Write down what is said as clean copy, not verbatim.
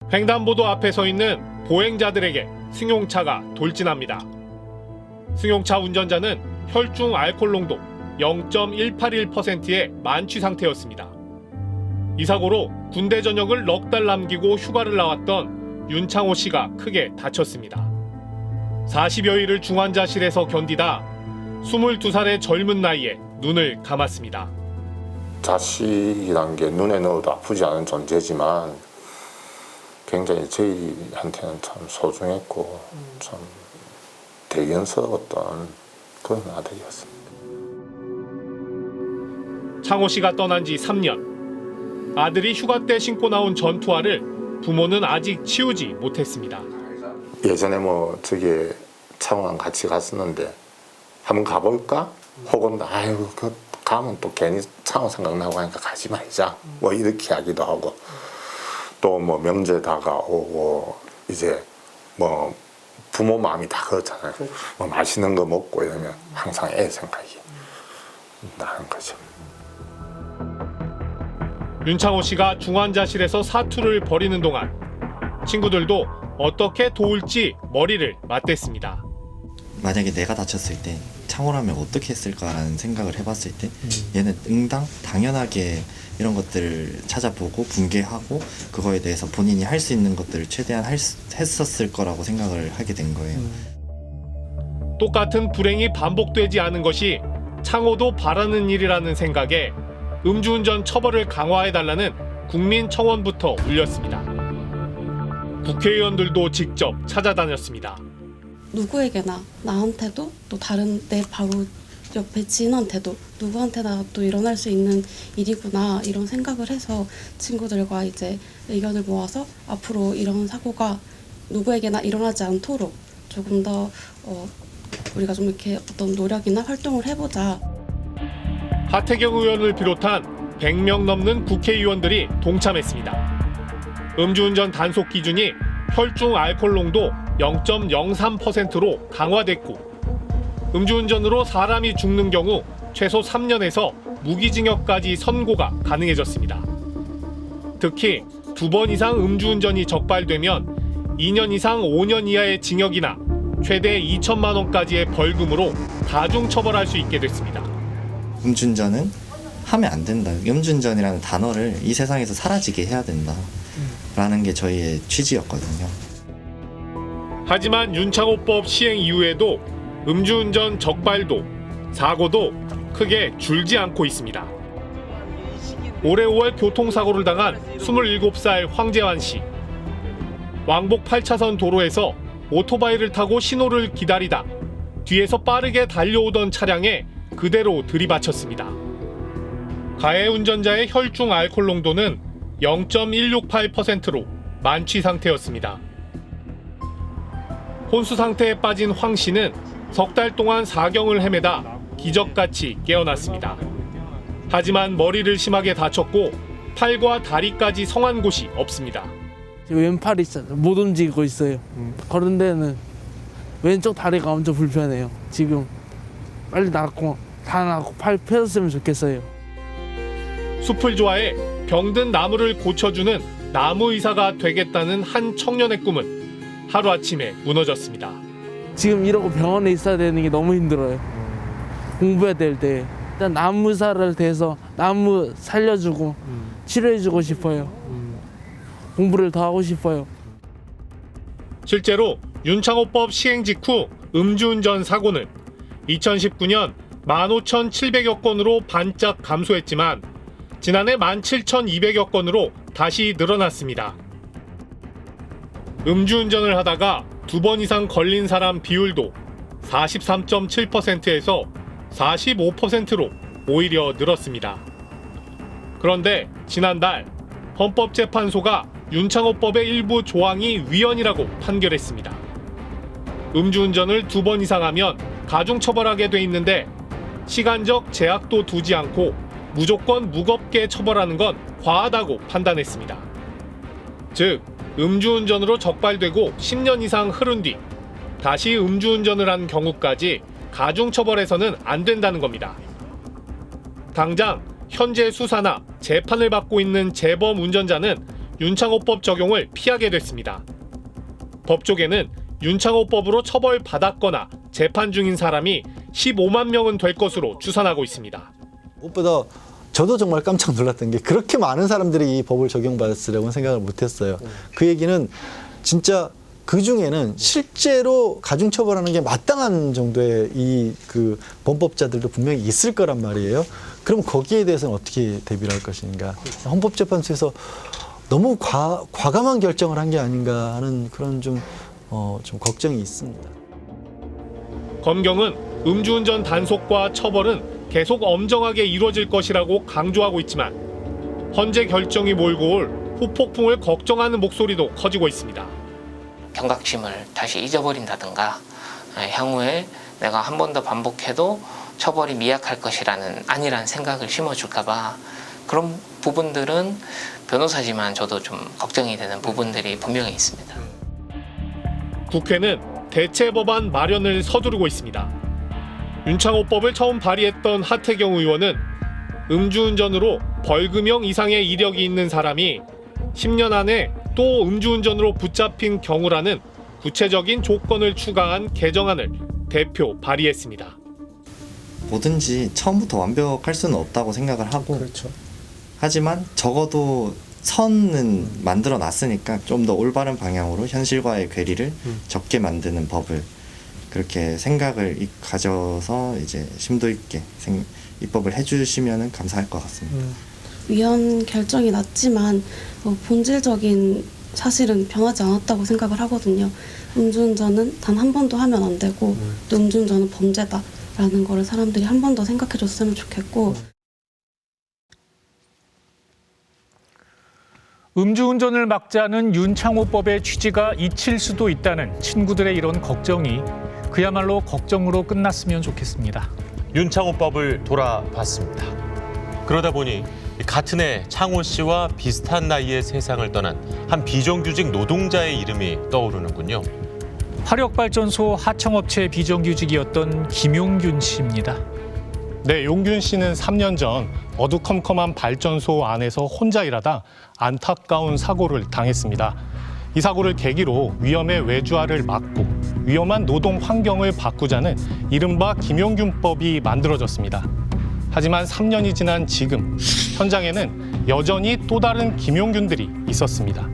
횡단보도 앞에 서 있는 보행자들에게 승용차가 돌진합니다. 승용차 운전자는 혈중 알코올 농도 0.181%의 만취 상태였습니다. 이 사고로 군대 전역을 넉 달 남기고 휴가를 나왔던 윤창호 씨가 크게 다쳤습니다. 40여일을 중환자실에서 견디다 22살의 젊은 나이에 눈을 감았습니다. 자식이란 게 눈에 넣어도 아프지 않은 존재지만 굉장히 저희한테는 참 소중했고 참 대견스러웠던 그런 아들이었습니다. 창호 씨가 떠난 지 3년. 아들이 휴가 때 신고 나온 전투화를 부모는 아직 치우지 못했습니다. 예전에 뭐 저기 창호랑 같이 갔었는데 한번 가볼까? 혹은 아유 그 가면 또 괜히 창호 생각나고 하니까 가지 말자. 뭐 이렇게 하기도 하고 또 뭐 명절 다가오고 이제 뭐 부모 마음이 다 그렇잖아요. 뭐 맛있는 거 먹고 이러면 항상 애 생각이 나는 거죠. 윤창호 씨가 중환자실에서 사투를 벌이는 동안 친구들도 어떻게 도울지 머리를 맞댔습니다. 만약에 내가 다쳤을 때 창호라면 어떻게 했을까라는 생각을 해봤을 때 얘는 응당 당연하게 이런 것들을 찾아보고 분개하고 그거에 대해서 본인이 할 수 있는 것들을 최대한 했었을 거라고 생각을 하게 된 거예요. 똑같은 불행이 반복되지 않은 것이 창호도 바라는 일이라는 생각에 음주운전 처벌을 강화해달라는 국민청원부터 울렸습니다. 국회의원들도 직접 찾아다녔습니다. 누구에게나 나한테도 또 다른 내 바로 옆에 지인한테도 누구한테나 또 일어날 수 있는 일이구나 이런 생각을 해서 친구들과 이제 의견을 모아서 앞으로 이런 사고가 누구에게나 일어나지 않도록 조금 더 우리가 좀 이렇게 어떤 노력이나 활동을 해보자. 하태경 의원을 비롯한 100명 넘는 국회의원들이 동참했습니다. 음주운전 단속 기준이 혈중 알코올 농도 0.03%로 강화됐고 음주운전으로 사람이 죽는 경우 최소 3년에서 무기징역까지 선고가 가능해졌습니다. 특히 2번 이상 음주운전이 적발되면 2년 이상 5년 이하의 징역이나 최대 2천만 원까지의 벌금으로 가중처벌할 수 있게 됐습니다. 음주운전은 하면 안 된다. 음주운전이라는 단어를 이 세상에서 사라지게 해야 된다. 라는 게 저희의 취지였거든요. 하지만 윤창호법 시행 이후에도 음주운전 적발도 사고도 크게 줄지 않고 있습니다. 올해 5월 교통사고를 당한 27살 황재환 씨. 왕복 8차선 도로에서 오토바이를 타고 신호를 기다리다 뒤에서 빠르게 달려오던 차량에 그대로 들이받쳤습니다. 가해 운전자의 혈중 알코올 농도는 0.168%로 만취 상태였습니다. 혼수 상태에 빠진 황 씨는 석 달 동안 사경을 헤매다 기적같이 깨어났습니다. 하지만 머리를 심하게 다쳤고 팔과 다리까지 성한 곳이 없습니다. 왼팔이 못 움직이고 있어요. 걸은 데는 왼쪽 다리가 엄청 불편해요. 지금 빨리 낫고 다 낫고 팔 펴졌으면 좋겠어요. 숲을 좋아해 병든 나무를 고쳐주는 나무 의사가 되겠다는 한 청년의 꿈은 하루아침에 무너졌습니다. 지금 이러고 병원에 있어야 되는 게 너무 힘들어요. 공부해야 될 때 일단 나무 의사를 돼서 나무 살려주고 치료해주고 싶어요. 공부를 더 하고 싶어요. 실제로 윤창호법 시행 직후 음주운전 사고는 2019년 15,700여 건으로 반짝 감소했지만 지난해 17,200여 건으로 다시 늘어났습니다. 음주운전을 하다가 2번 이상 걸린 사람 비율도 43.7%에서 45%로 오히려 늘었습니다. 그런데 지난달 헌법재판소가 윤창호법의 일부 조항이 위헌이라고 판결했습니다. 음주운전을 2번 이상 하면 가중처벌하게 돼 있는데 시간적 제약도 두지 않고 무조건 무겁게 처벌하는 건 과하다고 판단했습니다. 즉, 음주운전으로 적발되고 10년 이상 흐른 뒤 다시 음주운전을 한 경우까지 가중처벌해서는 안 된다는 겁니다. 당장 현재 수사나 재판을 받고 있는 재범 운전자는 윤창호법 적용을 피하게 됐습니다. 법조계는 윤창호법으로 처벌받았거나 재판 중인 사람이 15만 명은 될 것으로 추산하고 있습니다. 무엇보다 저도 정말 깜짝 놀랐던 게 그렇게 많은 사람들이 이 법을 적용받았으려고는 생각을 못했어요. 그 얘기는 진짜 그 중에는 실제로 가중처벌하는 게 마땅한 정도의 이 그 범법자들도 분명히 있을 거란 말이에요. 그럼 거기에 대해서는 어떻게 대비를 할 것인가? 헌법재판소에서 너무 과감한 결정을 한 게 아닌가 하는 그런 좀 걱정이 있습니다. 검경은 음주운전 단속과 처벌은 계속 엄정하게 이루어질 것이라고 강조하고 있지만 헌재 결정이 몰고 올 후폭풍을 걱정하는 목소리도 커지고 있습니다. 경각심을 다시 잊어버린다든가 향후에 내가 한 번 더 반복해도 처벌이 미약할 것이라는 안일한 생각을 심어줄까 봐 그런 부분들은 변호사지만 저도 좀 걱정이 되는 부분들이 분명히 있습니다. 국회는 대체 법안 마련을 서두르고 있습니다. 윤창호법을 처음 발의했던 하태경 의원은 음주운전으로 벌금형 이상의 이력이 있는 사람이 10년 안에 또 음주운전으로 붙잡힌 경우라는 구체적인 조건을 추가한 개정안을 대표 발의했습니다. 뭐든지 처음부터 완벽할 수는 없다고 생각을 하고 그렇죠. 하지만 적어도 선은 만들어 놨으니까 좀 더 올바른 방향으로 현실과의 괴리를 적게 만드는 법을 그렇게 생각을 가져서 이제 심도 있게 입법을 해주시면 감사할 것 같습니다. 위헌 결정이 났지만 본질적인 사실은 변하지 않았다고 생각을 하거든요. 음주운전은 단 한 번도 하면 안 되고 또 음주운전은 범죄다라는 거를 사람들이 한 번 더 생각해줬으면 좋겠고 음주운전을 막자는 윤창호법의 취지가 잊힐 수도 있다는 친구들의 이런 걱정이 그야말로 걱정으로 끝났으면 좋겠습니다. 윤창호법을 돌아봤습니다. 그러다 보니 같은 해 창호 씨와 비슷한 나이의 세상을 떠난 한 비정규직 노동자의 이름이 떠오르는군요. 화력발전소 하청업체 비정규직이었던 김용균 씨입니다. 네, 용균 씨는 3년 전 어두컴컴한 발전소 안에서 혼자 일하다 안타까운 사고를 당했습니다. 이 사고를 계기로 위험의 외주화를 막고 위험한 노동 환경을 바꾸자는 이른바 김용균법이 만들어졌습니다. 하지만 3년이 지난 지금 현장에는 여전히 또 다른 김용균들이 있었습니다.